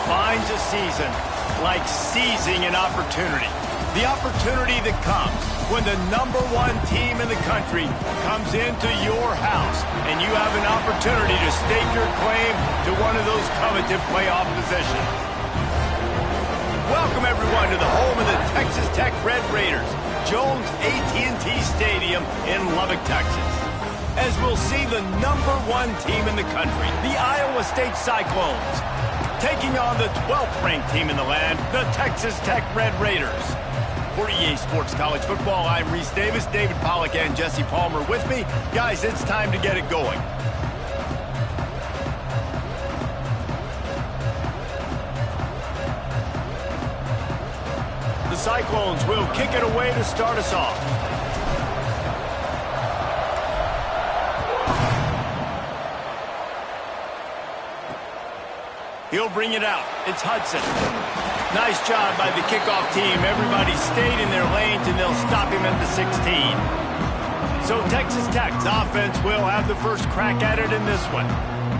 defines a season like seizing an opportunity. The opportunity that comes when the #1 team in the country comes into your house and you have an opportunity to stake your claim to one of those coveted playoff positions. Welcome, everyone, to the home of the Texas Tech Red Raiders, Jones AT&T Stadium in Lubbock, Texas. As we'll see the #1 team in the country, the Iowa State Cyclones, taking on the 12th-ranked team in the land, the Texas Tech Red Raiders. For EA Sports College Football, I'm Reese Davis, David Pollack, and Jesse Palmer with me. Guys, it's time to get it going. The Cyclones will kick it away to start us off. He'll bring it out. It's Hudson. Nice job by the kickoff team. Everybody stayed in their lanes, and they'll stop him at the 16. So Texas Tech's offense will have the first crack at it in this one.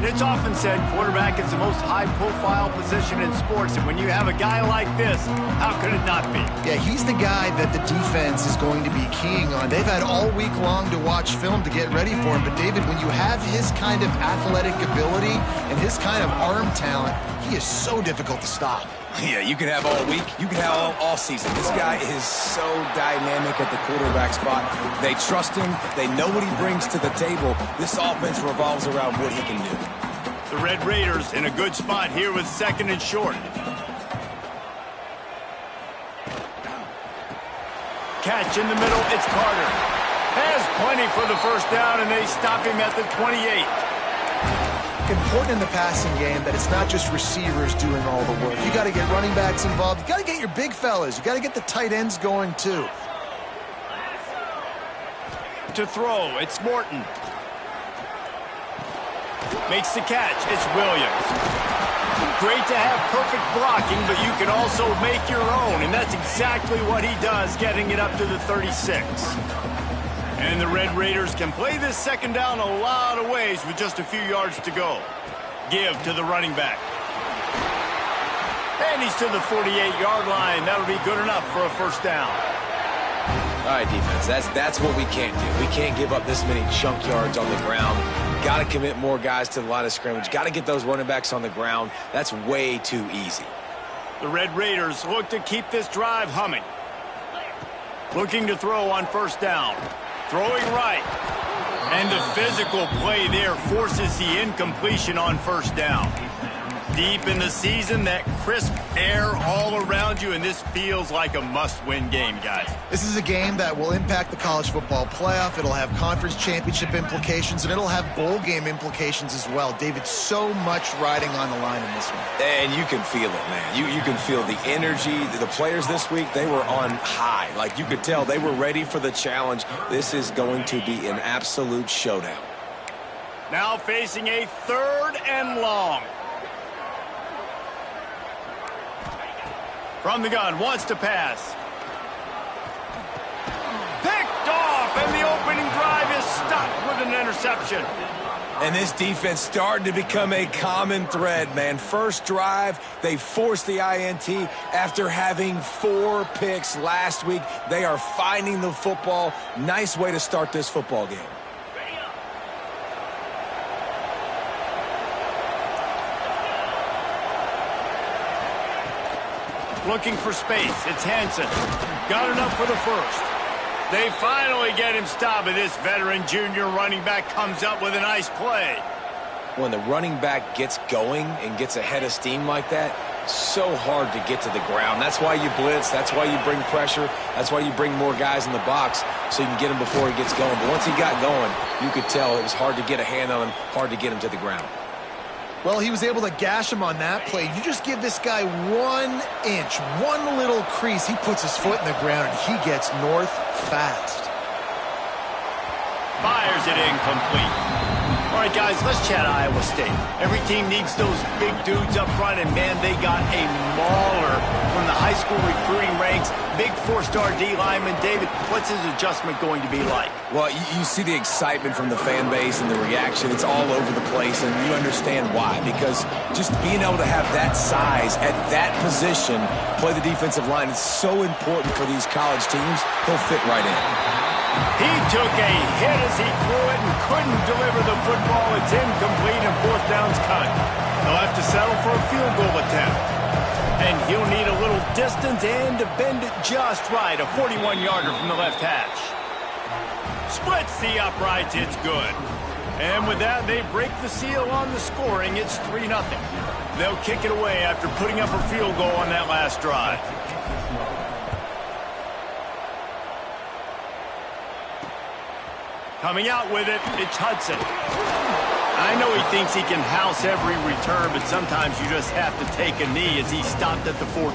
It's often said quarterback is the most high-profile position in sports, and when you have a guy like this, how could it not be? Yeah, he's the guy that the defense is going to be keying on. They've had all week long to watch film to get ready for him, but David, when you have his kind of athletic ability and his kind of arm talent, he is so difficult to stop. Yeah, you can have all week, you can have all season. This guy is so dynamic at the quarterback spot. They trust him. They know what he brings to the table. This offense revolves around what he can do. The Red Raiders in a good spot here with 2nd and short. Catch in the middle, it's Carter. Has plenty for the first down, and they stop him at the 28. Important in the passing game that it's not just receivers doing all the work. You got to get running backs involved. You got to get your big fellas. You got to get the tight ends going too. To throw, it's Morton. Makes the catch, it's Williams. Great to have perfect blocking, but you can also make your own, and that's exactly what he does, getting it up to the 36. And the Red Raiders can play this 2nd down a lot of ways with just a few yards to go. Give to the running back. And he's to the 48-yard line. That'll be good enough for a first down. All right, defense, that's what we can't do. We can't give up this many chunk yards on the ground. Got to commit more guys to the line of scrimmage. Got to get those running backs on the ground. That's way too easy. The Red Raiders look to keep this drive humming. Looking to throw on first down. Throwing right. And the physical play there forces the incompletion on first down. Deep in the season, that crisp air all around you, and this feels like a must-win game, guys. This is a game that will impact the college football playoff. It'll have conference championship implications, and it'll have bowl game implications as well. David, so much riding on the line in this one. And you can feel it, man. You can feel the energy. The players this week, they were on high. Like, you could tell they were ready for the challenge. This is going to be an absolute showdown. Now facing a 3rd and long. From the gun, wants to pass. Picked off, and the opening drive is stopped with an interception. And this defense starting to become a common thread, man. First drive, they forced the INT after having 4 picks last week. They are finding the football. Nice way to start this football game. Looking for space. It's Hansen. Got enough for the first. They finally get him stopped, and this veteran junior running back comes up with a nice play. When the running back gets going and gets ahead of steam like that, so hard to get to the ground. That's why you blitz. That's why you bring pressure. That's why you bring more guys in the box so you can get him before he gets going. But once he got going, you could tell it was hard to get a hand on him, hard to get him to the ground. Well, he was able to gash him on that play. You just give this guy 1 inch, one little crease. He puts his foot in the ground, and he gets north fast. Fires it incomplete. All right, guys, let's chat Iowa State. Every team needs those big dudes up front, and, man, they got a mauler from the high school recruiting ranks, big four-star D lineman. David, what's his adjustment going to be like? Well, you see the excitement from the fan base and the reaction. It's all over the place, and you understand why. Because just being able to have that size at that position, play the defensive line, is so important for these college teams. He'll fit right in. He took a hit as he threw it and couldn't deliver the football. It's incomplete and fourth down's cut. They'll have to settle for a field goal attempt. And he'll need a little distance and to bend it just right. A 41-yarder from the left hash. Splits the uprights. It's good. And with that, they break the seal on the scoring. It's 3-0. They'll kick it away after putting up a field goal on that last drive. Coming out with it, it's Hudson. I know he thinks he can house every return, but sometimes you just have to take a knee as he stopped at the 14.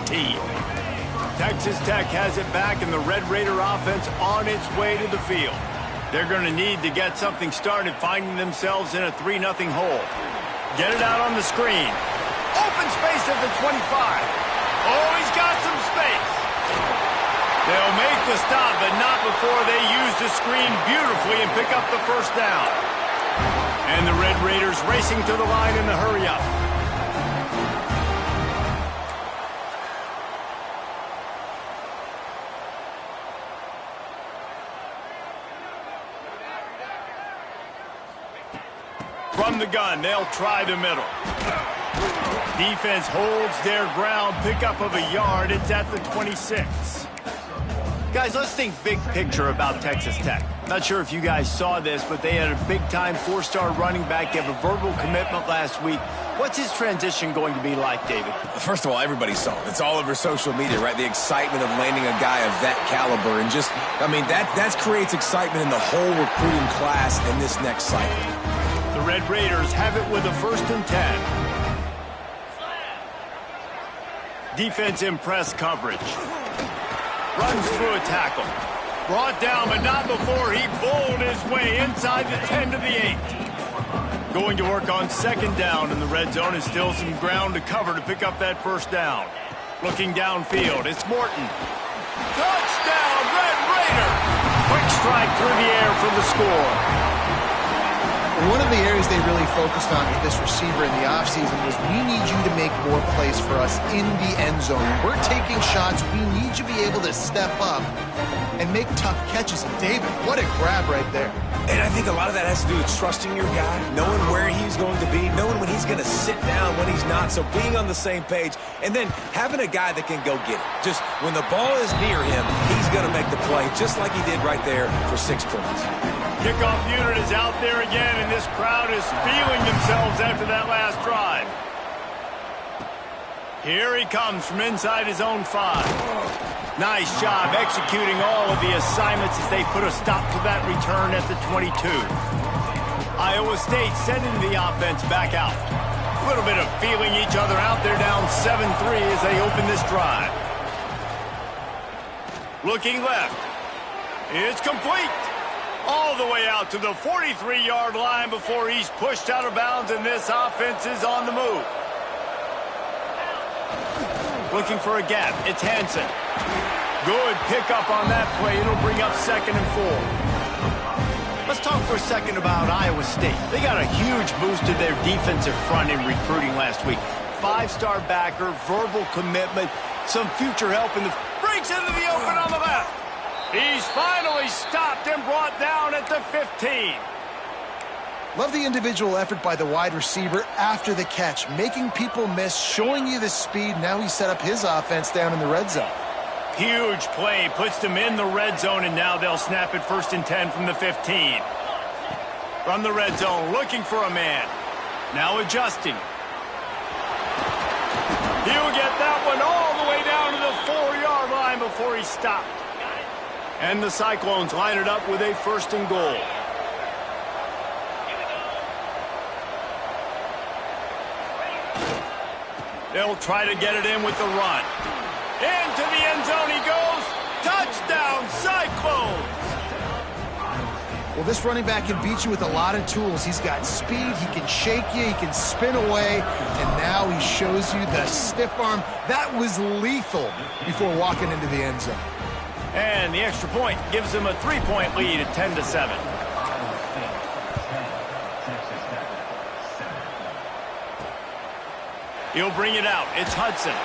Texas Tech has it back, and the Red Raider offense on its way to the field. They're going to need to get something started, finding themselves in a 3-0 hole. Get it out on the screen. Open space at the 25. Oh, he's got some space. They'll make the stop, but not before they use the screen beautifully and pick up the first down. And the Red Raiders racing to the line in the hurry-up. From the gun, they'll try the middle. Defense holds their ground, pickup of a yard. It's at the 26. Guys, let's think big picture about Texas Tech. Not sure if you guys saw this, but they had a big-time four-star running back. They have a verbal commitment last week. What's his transition going to be like, David? First of all, everybody saw it. It's all over social media, right? The excitement of landing a guy of that caliber. And just, I mean, that creates excitement in the whole recruiting class in this next cycle. The Red Raiders have it with a 1st and 10. Defense in press coverage. Runs through a tackle. Brought down, but not before he bowled his way inside the 10 to the 8. Going to work on 2nd down, and the red zone is still some ground to cover to pick up that first down. Looking downfield, it's Morton. Touchdown, Red Raider! Quick strike through the air for the score. One of the areas they really focused on with this receiver in the offseason was, we need you to make more plays for us in the end zone. We're taking shots. We need you to be able to step up and make tough catches. And David, what a grab right there. And I think a lot of that has to do with trusting your guy, knowing where he's going to be, knowing when he's going to sit down, when he's not. So being on the same page, and then having a guy that can go get it. Just when the ball is near him, he's going to make the play, just like he did right there for 6 points. Kickoff unit is out there again, and this crowd is feeling themselves after that last drive. Here he comes from inside his own 5. Nice job executing all of the assignments as they put a stop to that return at the 22. Iowa State sending the offense back out. A little bit of feeling each other out. They're down 7-3 as they open this drive. Looking left. It's complete. All the way out to the 43-yard line before he's pushed out of bounds, and this offense is on the move. Looking for a gap. It's Hansen. Good pickup on that play. It'll bring up 2nd and 4. Let's talk for a second about Iowa State. They got a huge boost to their defensive front in recruiting last week. 5-star backer, verbal commitment, some future help in the... Breaks into the open on the left. He's finally stopped and brought down at the 15. Love the individual effort by the wide receiver after the catch, making people miss, showing you the speed. Now he set up his offense down in the red zone. Huge play, puts them in the red zone, and now they'll snap it 1st and 10 from the 15. From the red zone, looking for a man. Now adjusting. He'll get that one all the way down to the 4-yard line before he stopped. And the Cyclones line it up with a 1st and goal. They'll try to get it in with the run. Into the end zone he goes. Touchdown, Cyclones! Well, this running back can beat you with a lot of tools. He's got speed, he can shake you, he can spin away, and now he shows you the stiff arm. That was lethal before walking into the end zone. And the extra point gives them a 3-point lead at 10-7. He'll bring it out. It's Hudson.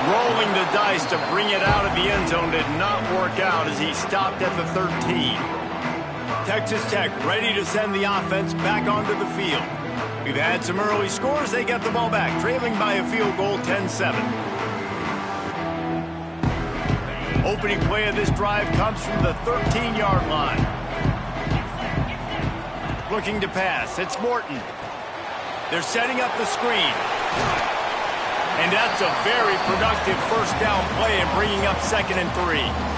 Rolling the dice to bring it out of the end zone did not work out as he stopped at the 13. Texas Tech ready to send the offense back onto the field. We've had some early scores. They get the ball back, trailing by a field goal 10-7. Opening play of this drive comes from the 13-yard line. Looking to pass. It's Morton. They're setting up the screen. And that's a very productive first down play and bringing up 2nd and 3.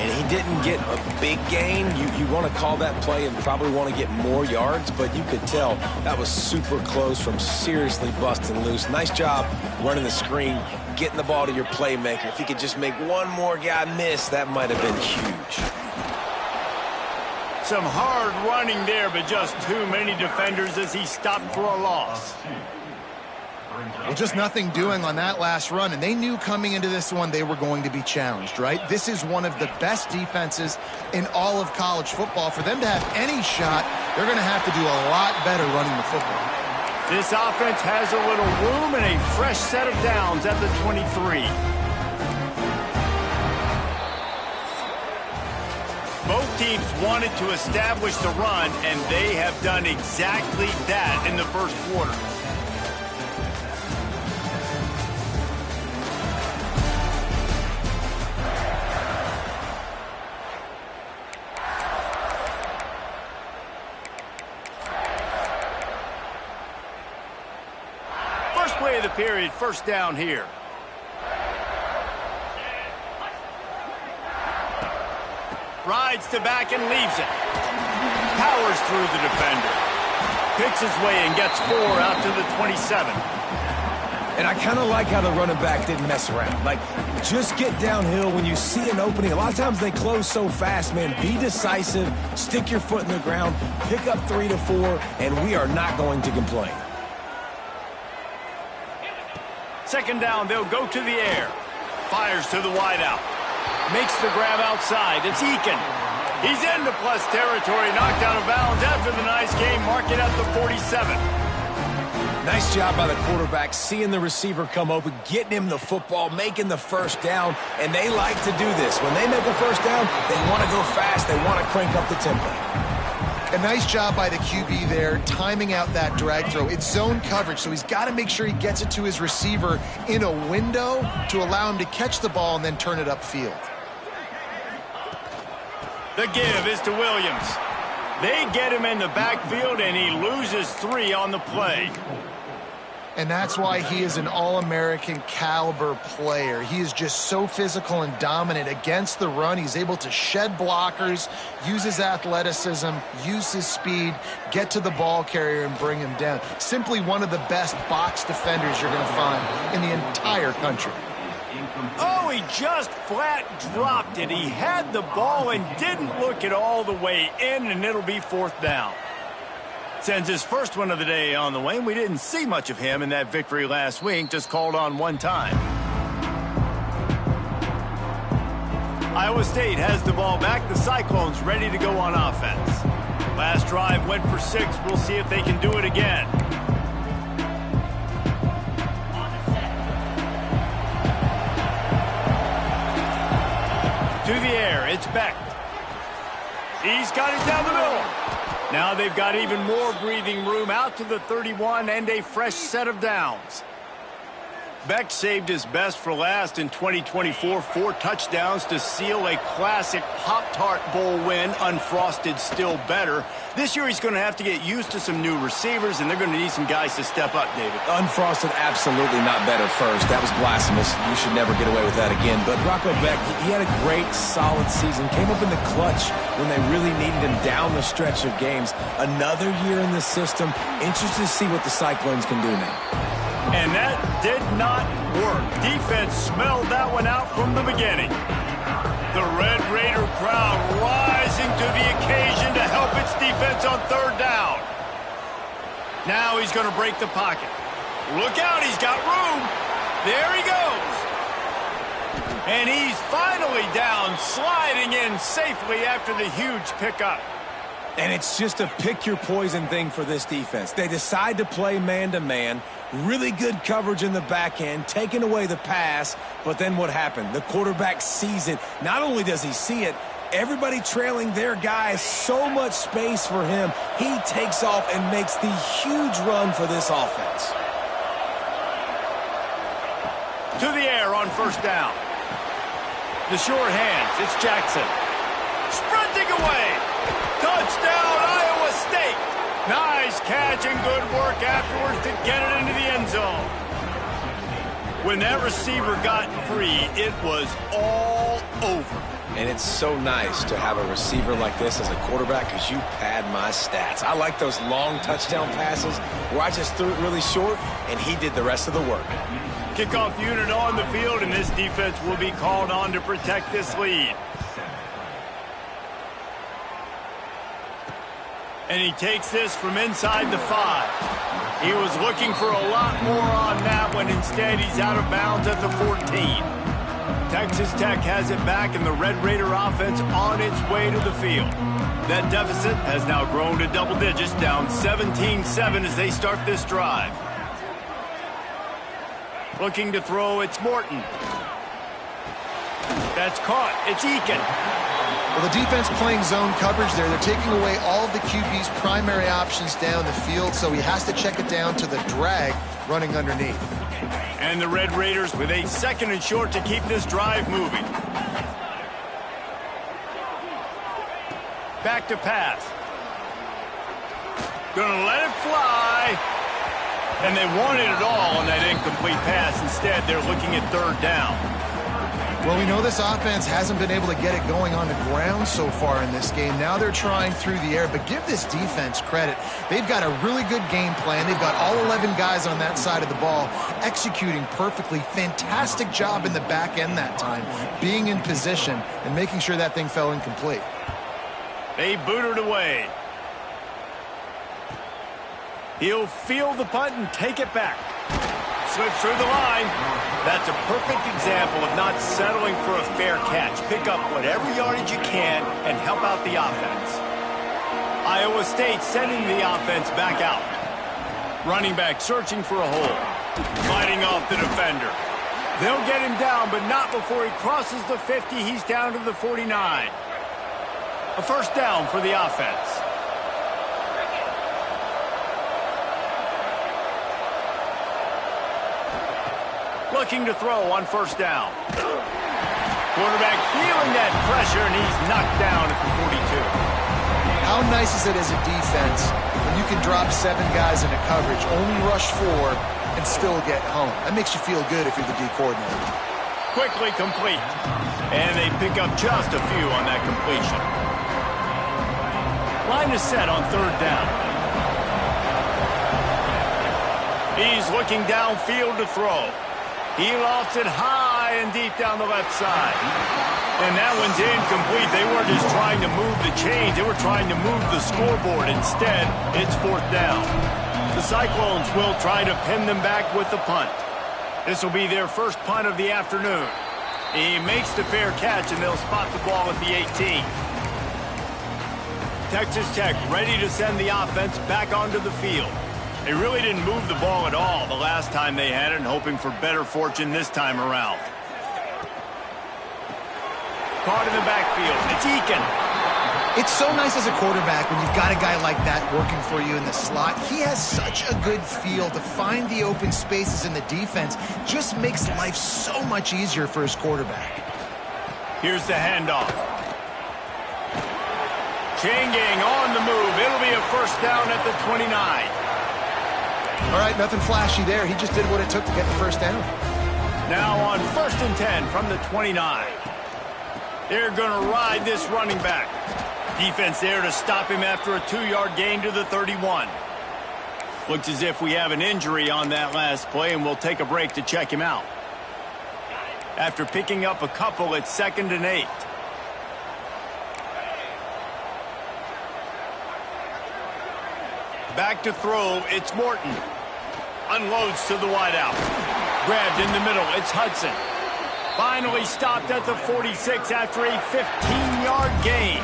He didn't get a big gain. You want to call that play and probably want to get more yards, but you could tell that was super close from seriously busting loose. Nice job running the screen, getting the ball to your playmaker. If he could just make one more guy miss, that might have been huge. Some hard running there, but just too many defenders as he stopped for a loss. Well, just nothing doing on that last run, and they knew coming into this one they were going to be challenged, right? This is one of the best defenses in all of college football. For them to have any shot, they're going to have to do a lot better running the football. This offense has a little room and a fresh set of downs at the 23. Both teams wanted to establish the run, and they have done exactly that in the first quarter. First play of the period, first down here. Rides to back and leaves it. Powers through the defender. Picks his way and gets 4 out to the 27. And I kind of like how the running back didn't mess around. Like, just get downhill when you see an opening. A lot of times they close so fast, man. Be decisive, stick your foot in the ground, pick up 3 to 4, and we are not going to complain. Second down, they'll go to the air. Fires to the wideout. Makes the grab outside. It's Eakin. He's into plus territory. Knocked out of bounds after the nice game. Mark it at the 47. Nice job by the quarterback, seeing the receiver come open, getting him the football, making the first down, and they like to do this. When they make a first down, they want to go fast. They want to crank up the tempo. A nice job by the QB there, timing out that drag throw. It's zone coverage, so he's got to make sure he gets it to his receiver in a window to allow him to catch the ball and then turn it upfield. The give is to Williams. They get him in the backfield, and he loses 3 on the play. And that's why he is an All-American caliber player. He is just so physical and dominant against the run. He's able to shed blockers, use his athleticism, use his speed, get to the ball carrier and bring him down. Simply one of the best box defenders you're going to find in the entire country. Oh, he just flat dropped it. He had the ball and didn't look it all the way in, and it'll be 4th down. Sends his first one of the day on the way. We didn't see much of him in that victory last week, just called on one time. Iowa State has the ball back. The Cyclones ready to go on offense. Last drive went for 6. We'll see if they can do it again. To the air, it's Beck. He's got it down the middle. Now they've got even more breathing room out to the 31 and a fresh set of downs. Beck saved his best for last in 2024. 4 touchdowns to seal a classic Pop-Tart Bowl win. Unfrosted still better. This year he's going to have to get used to some new receivers, and they're going to need some guys to step up, David. Unfrosted, absolutely not better first. That was blasphemous. You should never get away with that again. But Rocco Beck, he had a great, solid season. Came up in the clutch when they really needed him down the stretch of games. Another year in the system. Interested to see what the Cyclones can do now. And that did not work. Defense smelled that one out from the beginning. The Red Raider crowd rising to the occasion to help its defense on third down. Now he's going to break the pocket. Look out, he's got room. There he goes. And he's finally down, sliding in safely after the huge pickup. And it's just a pick-your-poison thing for this defense. They decide to play man-to-man, really good coverage in the back end, taking away the pass, but then what happened? The quarterback sees it. Not only does he see it, everybody trailing their guy, so much space for him. He takes off and makes the huge run for this offense. To the air on first down. The short hands, it's Jackson. Sprinting away. Touchdown, Iowa State. Nice catch and good work afterwards to get it into the end zone. When that receiver got free, it was all over. And it's so nice to have a receiver like this as a quarterback because you pad my stats. I like those long touchdown passes where I just threw it really short and he did the rest of the work. Kickoff unit on the field, and this defense will be called on to protect this lead. And he takes this from inside the 5. He was looking for a lot more on that one. Instead, he's out of bounds at the 14. Texas Tech has it back, and the Red Raider offense on its way to the field. That deficit has now grown to double digits, down 17-7 as they start this drive. Looking to throw, it's Morton. That's caught. It's Eakin. Well, the defense playing zone coverage there. They're taking away all of the QB's primary options down the field, so he has to check it down to the drag running underneath. And the Red Raiders with a second and short to keep this drive moving. Back to pass. Gonna let it fly. And they wanted it all on that incomplete pass. Instead, they're looking at third down. Well, we know this offense hasn't been able to get it going on the ground so far in this game. Now they're trying through the air, but give this defense credit. They've got a really good game plan. They've got all 11 guys on that side of the ball executing perfectly. Fantastic job in the back end that time, being in position and making sure that thing fell incomplete. They booted away. He'll field the punt and take it back. Slips through the line. That's a perfect example of not settling for a fair catch. Pick up whatever yardage you can and help out the offense. Iowa State sending the offense back out. Running back searching for a hole. Fighting off the defender. They'll get him down, but not before he crosses the 50. He's down to the 49. A first down for the offense. Looking to throw on first down. Quarterback feeling that pressure, and he's knocked down at the 42. How nice is it as a defense when you can drop 7 guys into coverage, only rush 4, and still get home? That makes you feel good if you're the D coordinator. Quickly complete. And they pick up just a few on that completion. Line is set on third down. He's looking downfield to throw. He lofts it high and deep down the left side. And that one's incomplete. They weren't just trying to move the chains. They were trying to move the scoreboard. Instead, it's fourth down. The Cyclones will try to pin them back with the punt. This will be their first punt of the afternoon. He makes the fair catch, and they'll spot the ball at the 18. Texas Tech ready to send the offense back onto the field. They really didn't move the ball at all the last time they had it, and hoping for better fortune this time around. Caught in the backfield. It's Eakin. It's so nice as a quarterback when you've got a guy like that working for you in the slot. He has such a good feel to find the open spaces in the defense. Just makes life so much easier for his quarterback. Here's the handoff. Chain gang on the move. It'll be a first down at the 29. All right, nothing flashy there. He just did what it took to get the first down. Now on 1st and 10 from the 29. They're going to ride this running back. Defense there to stop him after a 2-yard gain to the 31. Looks as if we have an injury on that last play, and we'll take a break to check him out. After picking up a couple, it's 2nd and 8. Back to throw, it's Morton. Unloads to the wideout. Grabbed in the middle, it's Hudson. Finally stopped at the 46 after a 15-yard gain.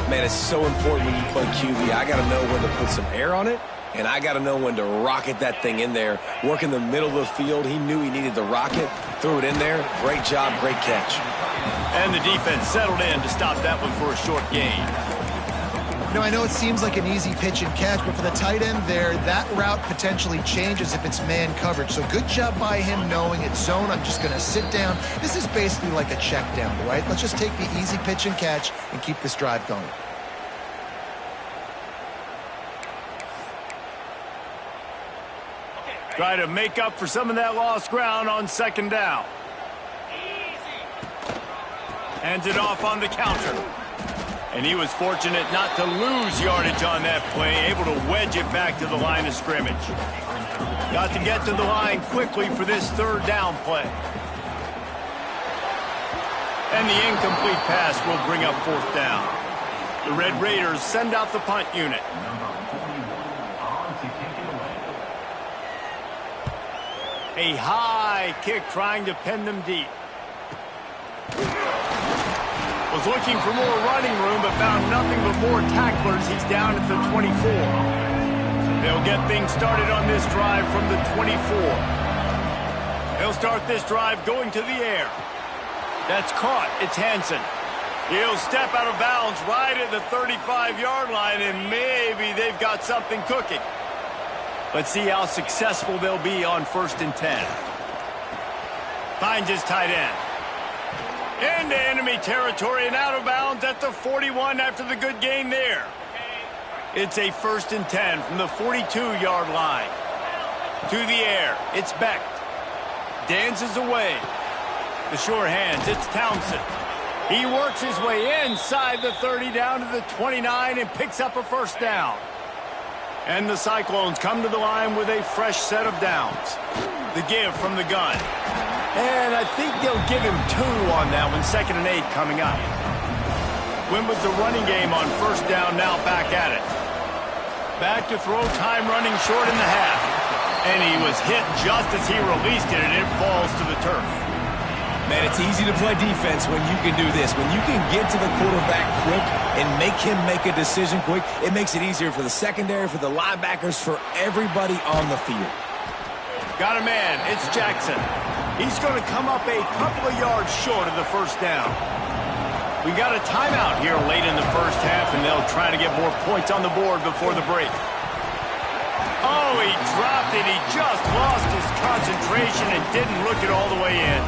Man, it's so important when you play QB. I got to know when to put some air on it, and I got to know when to rocket that thing in there. Work in the middle of the field. He knew he needed the rocket. Threw it in there. Great job, great catch. And the defense settled in to stop that one for a short gain. You know, I know it seems like an easy pitch and catch, but for the tight end there, that route potentially changes if it's man coverage. So good job by him knowing it's zone. I'm just going to sit down. This is basically like a check down, right? Let's just take the easy pitch and catch and keep this drive going. Try to make up for some of that lost ground on second down. Hands it off on the counter. And he was fortunate not to lose yardage on that play, able to wedge it back to the line of scrimmage. Got to get to the line quickly for this third down play. And the incomplete pass will bring up fourth down. The Red Raiders send out the punt unit. A high kick trying to pin them deep. Was looking for more running room, but found nothing but more tacklers. He's down at the 24. They'll get things started on this drive from the 24. They'll start this drive going to the air. That's caught. It's Hansen. He'll step out of bounds right at the 35-yard line, and maybe they've got something cooking. Let's see how successful they'll be on 1st and 10. Finds his tight end. Into enemy territory and out of bounds at the 41 after the good gain there. It's a 1st and 10 from the 42-yard line. To the air, it's Becht. Dances away. The sure hands, it's Townsend. He works his way inside the 30 down to the 29 and picks up a first down. And the Cyclones come to the line with a fresh set of downs. The give from the gun. And I think they'll give him 2 on that one, 2nd and 8 coming up. Went with the running game on 1st down, now back at it. Back to throw, time running short in the half. And he was hit just as he released it, and it falls to the turf. Man, it's easy to play defense when you can do this. When you can get to the quarterback quick and make him make a decision quick, it makes it easier for the secondary, for the linebackers, for everybody on the field. Got a man. It's Jackson. He's going to come up a couple of yards short of the first down. We got a timeout here late in the first half, and they'll try to get more points on the board before the break. Oh, he dropped it. He just lost his concentration and didn't look it all the way in.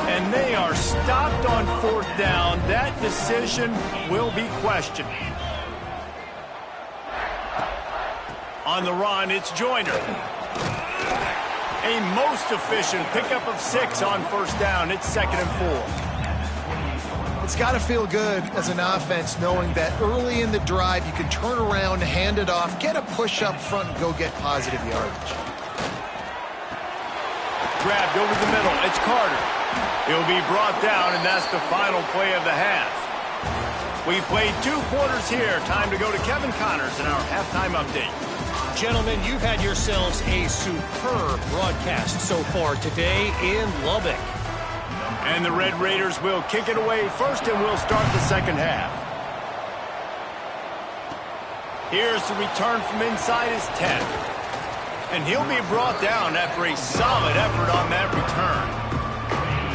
And they are stopped on 4th down. That decision will be questioned. On the run, it's Joyner. A most efficient pickup of 6 on 1st down. It's 2nd and 4. It's got to feel good as an offense knowing that early in the drive you can turn around, hand it off, get a push up front, and go get positive yardage. Grabbed over the middle. It's Carter. He'll be brought down, and that's the final play of the half. We've played 2 quarters here. Time to go to Kevin Connors in our halftime update. Gentlemen, you've had yourselves a superb broadcast so far today in Lubbock. And the Red Raiders will kick it away first, and we'll start the second half. Here's the return from inside his 10. And he'll be brought down after a solid effort on that return.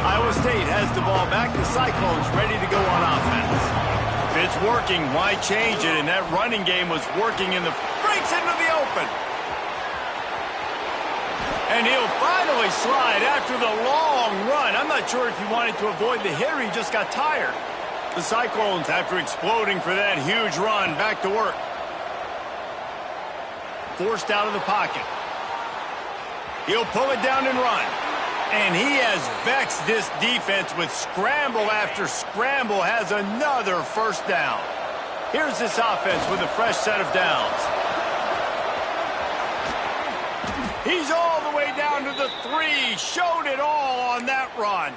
Iowa State has the ball back. The Cyclones ready to go on offense. If it's working, why change it? And that running game was working in the... breaks into the open. And he'll finally slide after the long run. I'm not sure if he wanted to avoid the hit or he just got tired. The Cyclones, after exploding for that huge run, back to work. Forced out of the pocket. He'll pull it down and run. And he has vexed this defense with scramble after scramble, has another first down. Here's this offense with a fresh set of downs. He's all the way down to the 3. Showed it all on that run.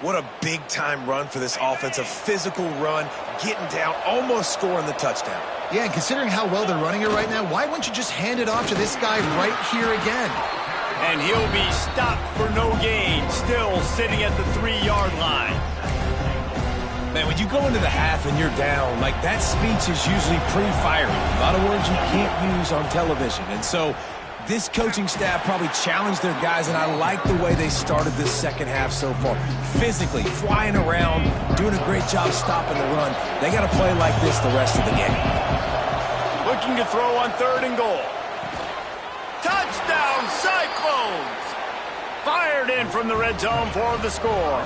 What a big-time run for this offense. A physical run, getting down, almost scoring the touchdown. Yeah, and considering how well they're running it right now, why wouldn't you just hand it off to this guy right here again? And he'll be stopped for no gain, still sitting at the 3-yard line. Man, when you go into the half and you're down, like that speech is usually pre-firing. A lot of words you can't use on television. And so this coaching staff probably challenged their guys, and I like the way they started this second half so far. Physically, flying around, doing a great job stopping the run. They got to play like this the rest of the game. Looking to throw on 3rd and goal. Touchdown, Cyclones! Fired in from the red zone for the score.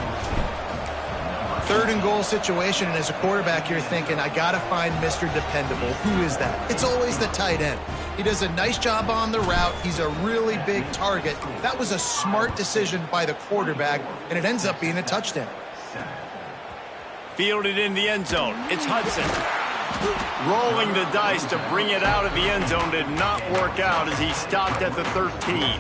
3rd and goal situation, and as a quarterback, you're thinking, I got to find Mr. Dependable. Who is that? It's always the tight end. He does a nice job on the route. He's a really big target. That was a smart decision by the quarterback, and it ends up being a touchdown. Fielded in the end zone. It's Hudson. Rolling the dice to bring it out of the end zone did not work out as he stopped at the 13.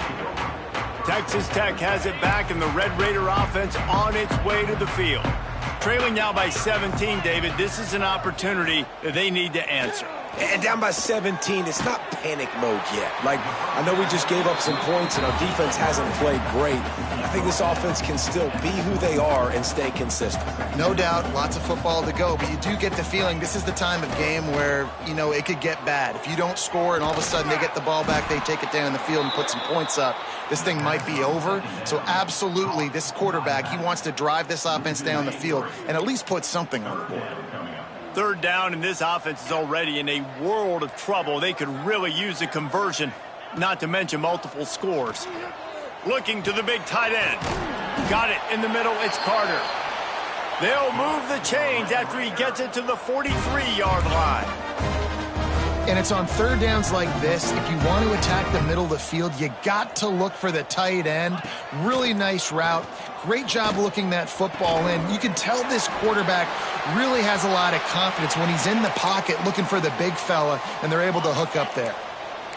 Texas Tech has it back, and the Red Raider offense on its way to the field. Trailing now by 17, David, this is an opportunity that they need to answer. And down by 17, it's not panic mode yet. Like, I know we just gave up some points and our defense hasn't played great. I think this offense can still be who they are and stay consistent. No doubt, lots of football to go, but you do get the feeling this is the time of game where, you know, it could get bad. If you don't score and all of a sudden they get the ball back, they take it down the field and put some points up, this thing might be over. So absolutely, this quarterback, he wants to drive this offense down the field and at least put something on the board. 3rd down, and this offense is already in a world of trouble. They could really use a conversion, not to mention multiple scores. Looking to the big tight end. Got it in the middle. It's Carter. They'll move the chains after he gets it to the 43-yard line. And it's on 3rd downs like this. If you want to attack the middle of the field, you got to look for the tight end. Really nice route. Great job looking that football in. You can tell this quarterback really has a lot of confidence when he's in the pocket looking for the big fella, and they're able to hook up there.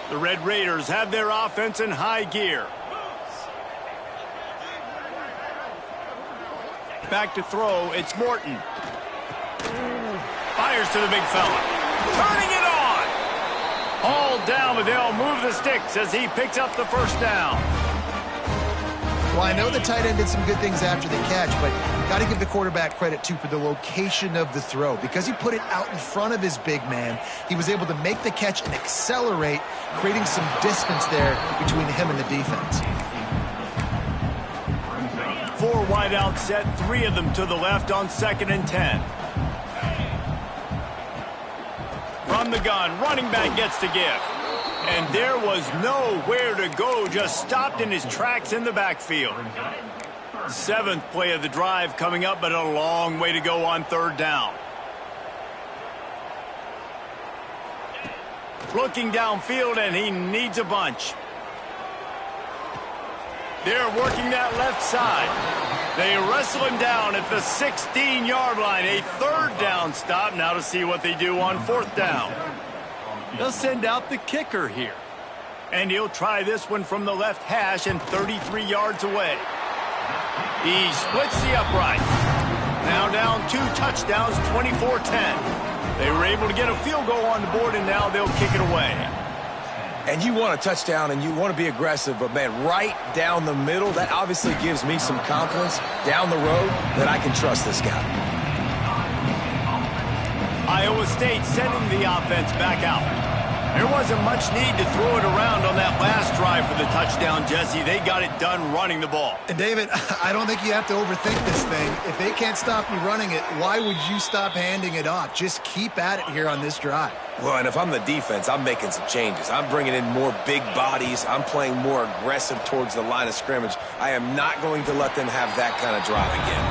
The Red Raiders have their offense in high gear. Back to throw, it's Morton. Fires to the big fella. Turning it on! All down, but they'll move the sticks as he picks up the 1st down. Well, I know the tight end did some good things after the catch, but got to give the quarterback credit, too, for the location of the throw. Because he put it out in front of his big man, he was able to make the catch and accelerate, creating some distance there between him and the defense. 4 wide out set, 3 of them to the left on 2nd and 10. From the gun, running back gets to give. And there was nowhere to go, just stopped in his tracks in the backfield. 7th play of the drive coming up, but a long way to go on 3rd down. Looking downfield, and he needs a bunch. They're working that left side. They wrestle him down at the 16-yard line. A 3rd down stop. Now to see what they do on 4th down. They'll send out the kicker here. And he'll try this one from the left hash and 33 yards away. He splits the upright. Now down 2 touchdowns, 24-10. They were able to get a field goal on the board, and now they'll kick it away. And you want a touchdown and you want to be aggressive, but, man, right down the middle, that obviously gives me some confidence down the road that I can trust this guy. Iowa State sending the offense back out. There wasn't much need to throw it around on that last drive for the touchdown, Jesse. They got it done running the ball. And, David, I don't think you have to overthink this thing. If they can't stop you running it, why would you stop handing it off? Just keep at it here on this drive. Well, and if I'm the defense, I'm making some changes. I'm bringing in more big bodies. I'm playing more aggressive towards the line of scrimmage. I am not going to let them have that kind of drive again.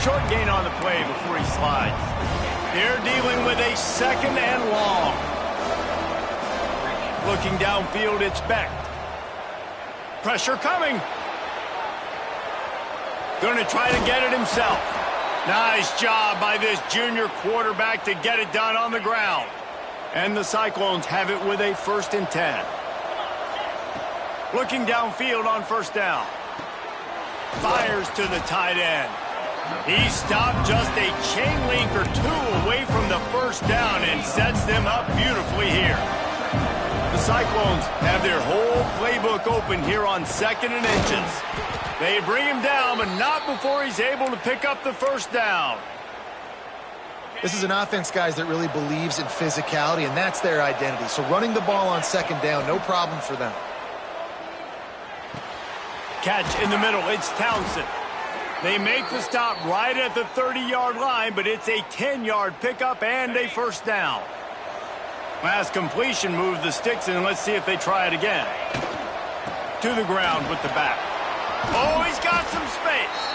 Short gain on the play before he slides. They're dealing with a 2nd and long. Looking downfield, it's Beck. Pressure coming. Going to try to get it himself. Nice job by this junior quarterback to get it done on the ground. And the Cyclones have it with a 1st and 10. Looking downfield on 1st down. Fires to the tight end. He stopped just a chain link or two away from the first down and sets them up beautifully here. The Cyclones have their whole playbook open here on 2nd and inches. They bring him down, but not before he's able to pick up the first down. This is an offense, guys, that really believes in physicality, and that's their identity. So running the ball on 2nd down, no problem for them. Catch in the middle. It's Townsend. They make the stop right at the 30-yard line, but it's a 10-yard pickup and a first down. Last completion moved the sticks, and let's see if they try it again. To the ground with the back. Oh, he's got some space.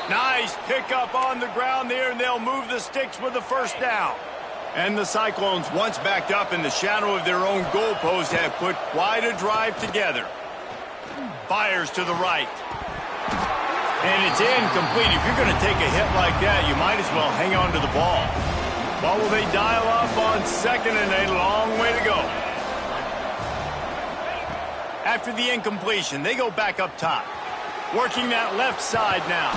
Nice pickup on the ground there, and they'll move the sticks with the first down. And the Cyclones, once backed up in the shadow of their own goalpost, have put quite a drive together. Fires to the right. And it's incomplete. If you're going to take a hit like that, you might as well hang on to the ball. What will they dial up on 2nd and a long way to go? After the incompletion, they go back up top. Working that left side now.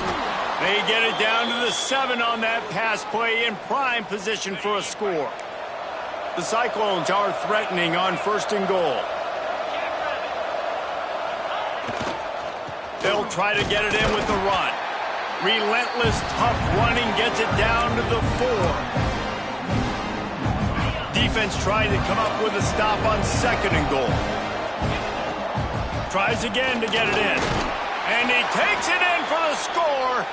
They get it down to the 7 on that pass play in prime position for a score. The Cyclones are threatening on 1st and goal. They'll try to get it in with the run. Relentless, tough running gets it down to the 4. Defense trying to come up with a stop on 2nd and goal. Tries again to get it in. And he takes it in for the score.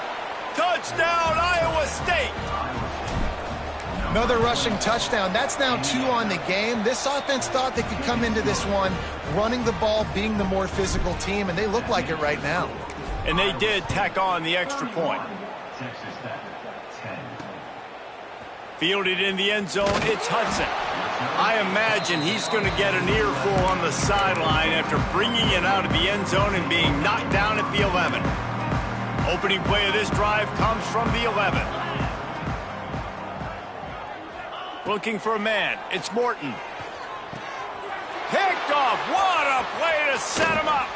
Touchdown, Iowa State. Another rushing touchdown. That's now 2 on the game. This offense thought they could come into this one running the ball, being the more physical team, and they look like it right now. And they did tack on the extra point. Fielded in the end zone, it's Hudson. I imagine he's going to get an earful on the sideline after bringing it out of the end zone and being knocked down at the 11. Opening play of this drive comes from the 11. Looking for a man. It's Morton. Picked off. What a play to set him up.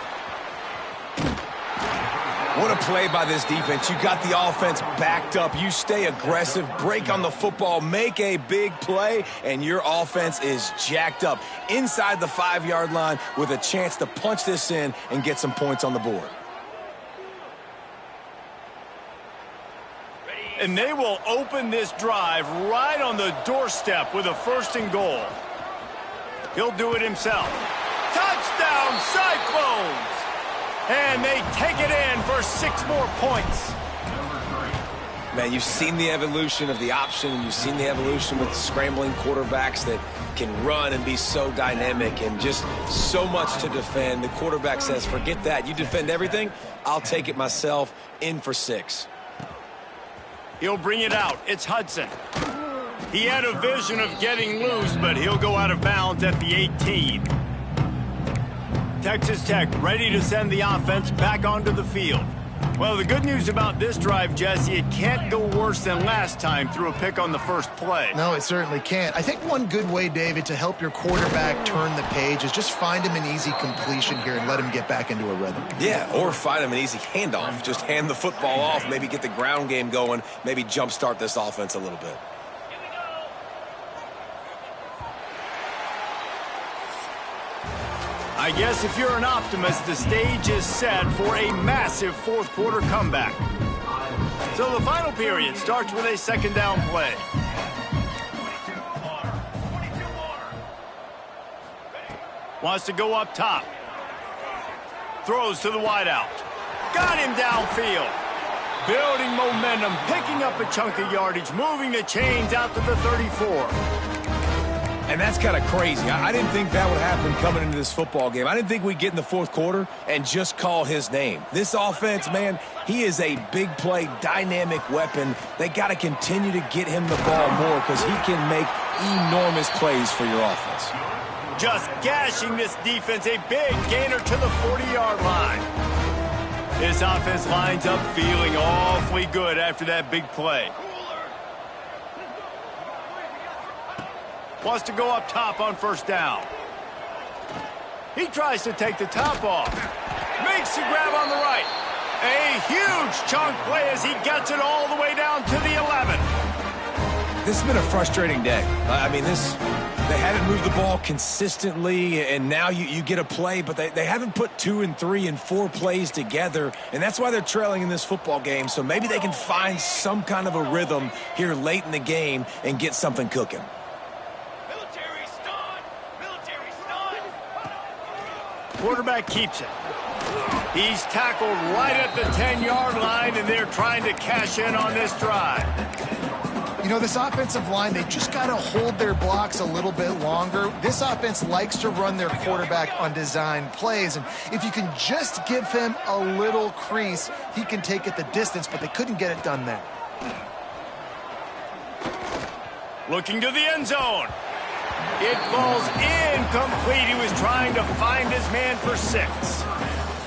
What a play by this defense. You got the offense backed up. You stay aggressive, break on the football, make a big play, and your offense is jacked up inside the 5-yard line with a chance to punch this in and get some points on the board. And they will open this drive right on the doorstep with a 1st and goal. He'll do it himself. Touchdown, Cyclones! And they take it in for 6 more points. Man, you've seen the evolution of the option, and you've seen the evolution with scrambling quarterbacks that can run and be so dynamic and just so much to defend. The quarterback says, forget that. You defend everything, I'll take it myself. In for 6. He'll bring it out. It's Hudson. He had a vision of getting loose, but he'll go out of bounds at the 18. Texas Tech ready to send the offense back onto the field. Well, the good news about this drive, Jesse, it can't go worse than last time through a pick on the first play. No, it certainly can't. I think one good way, David, to help your quarterback turn the page is just find him an easy completion here and let him get back into a rhythm. Yeah, or find him an easy handoff. Just hand the football off, maybe get the ground game going, maybe jumpstart this offense a little bit. I guess if you're an optimist, the stage is set for a massive 4th quarter comeback. So the final period starts with a 2nd down play. Wants to go up top. Throws to the wideout. Got him downfield. Building momentum, picking up a chunk of yardage, moving the chains out to the 34. And that's kind of crazy. I didn't think that would happen coming into this football game. I didn't think we'd get in the 4th quarter and just call his name. This offense, man, he is a big play, dynamic weapon. They got to continue to get him the ball more because he can make enormous plays for your offense. Just gashing this defense, a big gainer to the 40-yard line. This offense lines up feeling awfully good after that big play. Wants to go up top on 1st down. He tries to take the top off. Makes the grab on the right. A huge huge chunk play as he gets it all the way down to the 11. This has been a frustrating day. I mean, they haven't moved the ball consistently, and now you get a play, but they haven't put 2 and 3 and 4 plays together, and that's why they're trailing in this football game. So maybe they can find some kind of a rhythm here late in the game and get something cooking. Quarterback keeps it. He's tackled right at the 10-yard line, and they're trying to cash in on this drive. You know, this offensive line, they just got to hold their blocks a little bit longer. This offense likes to run their quarterback on design plays, and if you can just give him a little crease, he can take it the distance, but they couldn't get it done there. Looking to the end zone. It falls incomplete. He was trying to find his man for 6.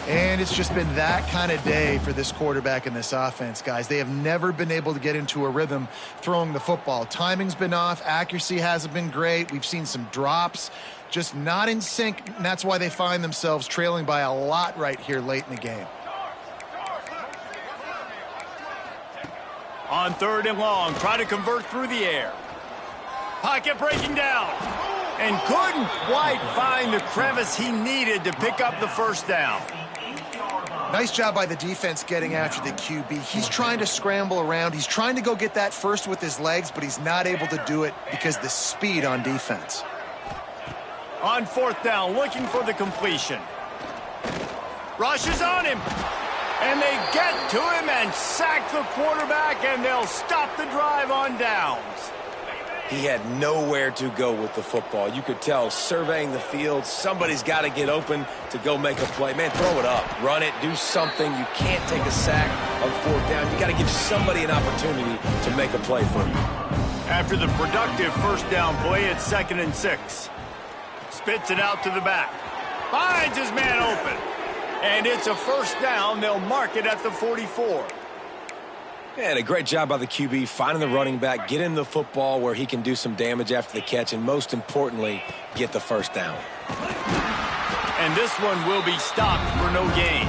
And it's just been that kind of day for this quarterback and this offense, guys. They have never been able to get into a rhythm throwing the football. Timing's been off. Accuracy hasn't been great. We've seen some drops, just not in sync, and that's why they find themselves trailing by a lot right here late in the game. On 3rd and long, try to convert through the air. Pocket breaking down. And couldn't quite find the crevice he needed to pick up the first down. Nice job by the defense getting after the QB. He's trying to scramble around. He's trying to go get that first with his legs, but he's not able to do it because of the speed on defense. On 4th down, looking for the completion. Rush is on him. And they get to him and sack the quarterback, and they'll stop the drive on downs. He had nowhere to go with the football. You could tell, surveying the field, somebody's got to get open to go make a play. Man, throw it up, run it, do something. You can't take a sack on 4th down. You got to give somebody an opportunity to make a play for you. After the productive first down play, it's 2nd and 6. Spits it out to the back. Finds his man open. And it's a first down. They'll mark it at the 44. And a great job by the QB finding the running back, get him the football where he can do some damage after the catch, and most importantly, get the first down. And this one will be stopped for no gain.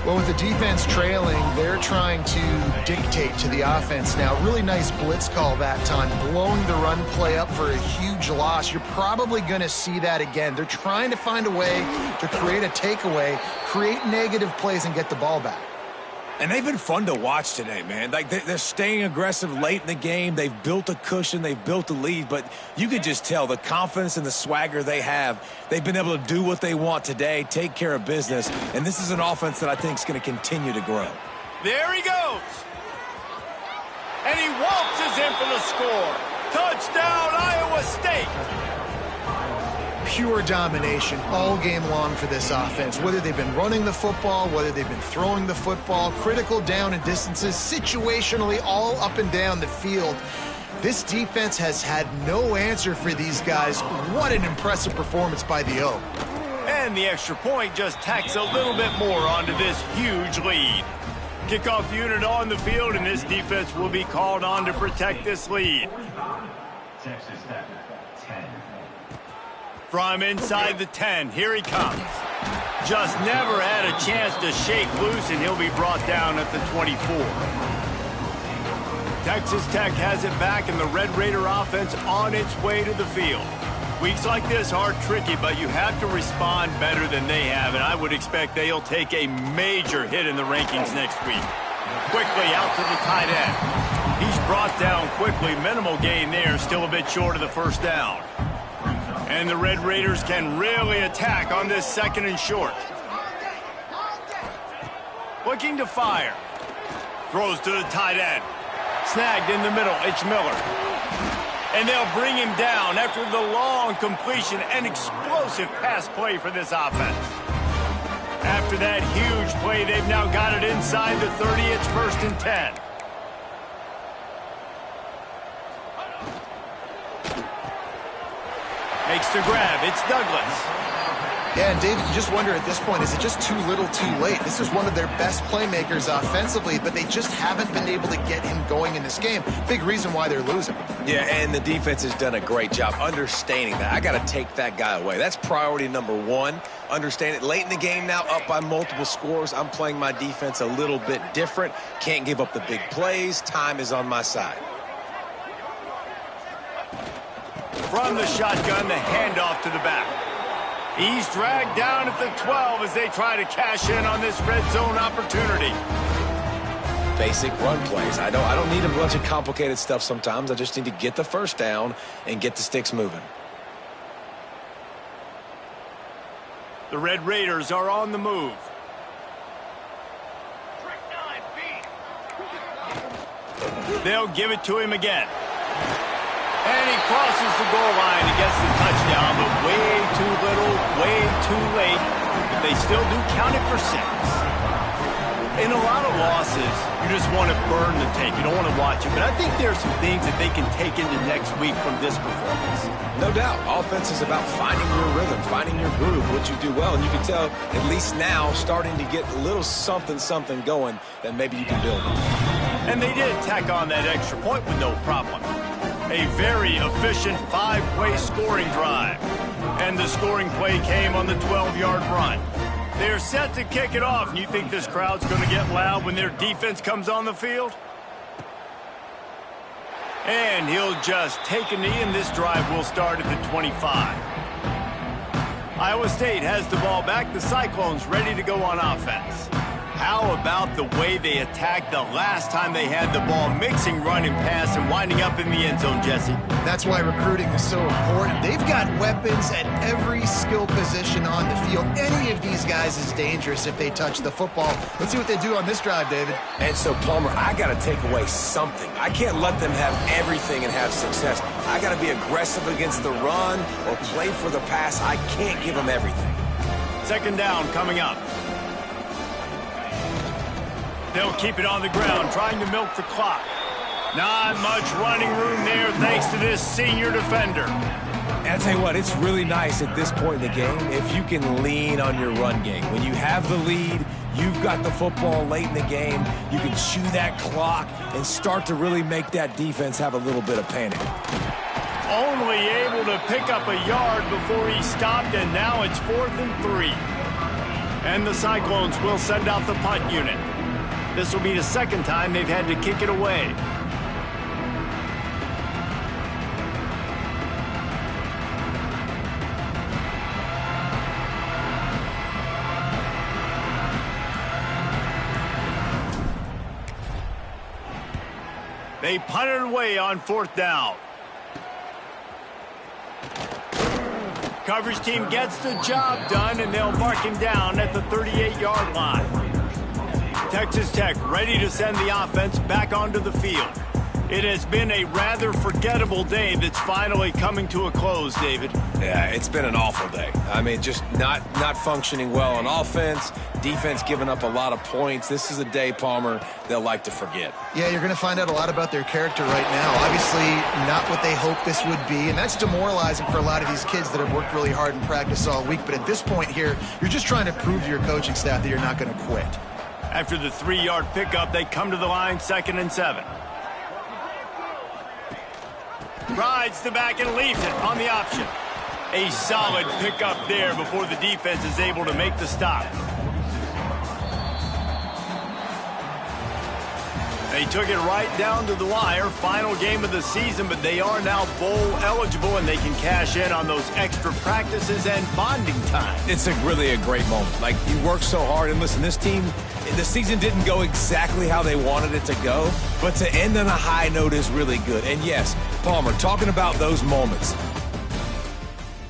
Well, with the defense trailing, they're trying to dictate to the offense now. Really nice blitz call that time, blowing the run play up for a huge loss. You're probably going to see that again. They're trying to find a way to create a takeaway, create negative plays, and get the ball back. And they've been fun to watch today, man. Like, they're staying aggressive late in the game. They've built a cushion. They've built a lead. But you could just tell the confidence and the swagger they have. They've been able to do what they want today, take care of business. And this is an offense that I think is going to continue to grow. There he goes. And he waltzes in for the score. Touchdown, Iowa State. Pure domination all game long for this offense. Whether they've been running the football, whether they've been throwing the football, critical down and distances, situationally all up and down the field. This defense has had no answer for these guys. What an impressive performance by the O. And the extra point just tacks a little bit more onto this huge lead. Kickoff unit on the field, and this defense will be called on to protect this lead. Texas Tech, 10. From inside the 10, here he comes. Just never had a chance to shake loose, and he'll be brought down at the 24. Texas Tech has it back, and the Red Raider offense on its way to the field. Weeks like this are tricky, but you have to respond better than they have, and I would expect they'll take a major hit in the rankings next week. Quickly out to the tight end. He's brought down quickly. Minimal gain there, still a bit short of the first down. And the Red Raiders can really attack on this 2nd and short. Looking to fire. Throws to the tight end. Snagged in the middle. It's Miller. And they'll bring him down after the long completion and explosive pass play for this offense. After that huge play, they've now got it inside the 30. It's 1st and 10. Makes the grab. It's Douglas. Yeah, and David, you just wonder at this point, is it just too little too late? This is one of their best playmakers offensively, but they just haven't been able to get him going in this game. Big reason why they're losing. Yeah, and the defense has done a great job understanding that. I got to take that guy away. That's priority number 1. understand it. Late in the game now, up by multiple scores. I'm playing my defense a little bit different. Can't give up the big plays. Time is on my side. From the shotgun, the handoff to the back. He's dragged down at the 12 as they try to cash in on this red zone opportunity. Basic run plays. I don't need a bunch of complicated stuff sometimes. I just need to get the first down and get the sticks moving. The Red Raiders are on the move. They'll give it to him again. And he crosses the goal line and gets the touchdown, but way too little, way too late. But they still do count it for 6. In a lot of losses, you just want to burn the tape. You don't want to watch it. But I think there are some things that they can take into next week from this performance. No doubt. Offense is about finding your rhythm, finding your groove, what you do well. And you can tell, at least now, starting to get a little something going that maybe you can build on. And they did tack on that extra point with no problem. A very efficient 5-play scoring drive. And the scoring play came on the 12-yard run. They're set to kick it off, and you think this crowd's going to get loud when their defense comes on the field? And he'll just take a knee, and this drive will start at the 25. Iowa State has the ball back. The Cyclones ready to go on offense. How about the way they attacked the last time they had the ball, mixing run and pass and winding up in the end zone, Jesse? That's why recruiting is so important. They've got weapons at every skill position on the field. Any of these guys is dangerous if they touch the football. Let's see what they do on this drive, David. And so, Palmer, I got to take away something. I can't let them have everything and have success. I got to be aggressive against the run or play for the pass. I can't give them everything. Second down coming up. They'll keep it on the ground, trying to milk the clock. Not much running room there thanks to this senior defender. And I tell you what, it's really nice at this point in the game if you can lean on your run game. When you have the lead, you've got the football late in the game, you can chew that clock and start to really make that defense have a little bit of panic. Only able to pick up a yard before he stopped, and now it's 4th and 3. And the Cyclones will send out the punt unit. This will be the second time they've had to kick it away. They punt it away on 4th down. Coverage team gets the job done, and they'll mark him down at the 38-yard line. Texas Tech ready to send the offense back onto the field. It has been a rather forgettable day that's finally coming to a close, David. Yeah, it's been an awful day. I mean, just not functioning well on offense, defense giving up a lot of points. This is a day, Palmer, they'll like to forget. Yeah, you're going to find out a lot about their character right now. Obviously, not what they hoped this would be, and that's demoralizing for a lot of these kids that have worked really hard in practice all week. But at this point here, you're just trying to prove to your coaching staff that you're not going to quit. After the 3-yard pickup, they come to the line, 2nd and 7. Rides the back and leaves it on the option. A solid pickup there before the defense is able to make the stop. They took it right down to the wire. Final game of the season, but they are now bowl eligible, and they can cash in on those extra practices and bonding time. It's really a great moment. Like, you work so hard, and listen, this team, the season didn't go exactly how they wanted it to go, but to end on a high note is really good. And yes, Palmer, talking about those moments,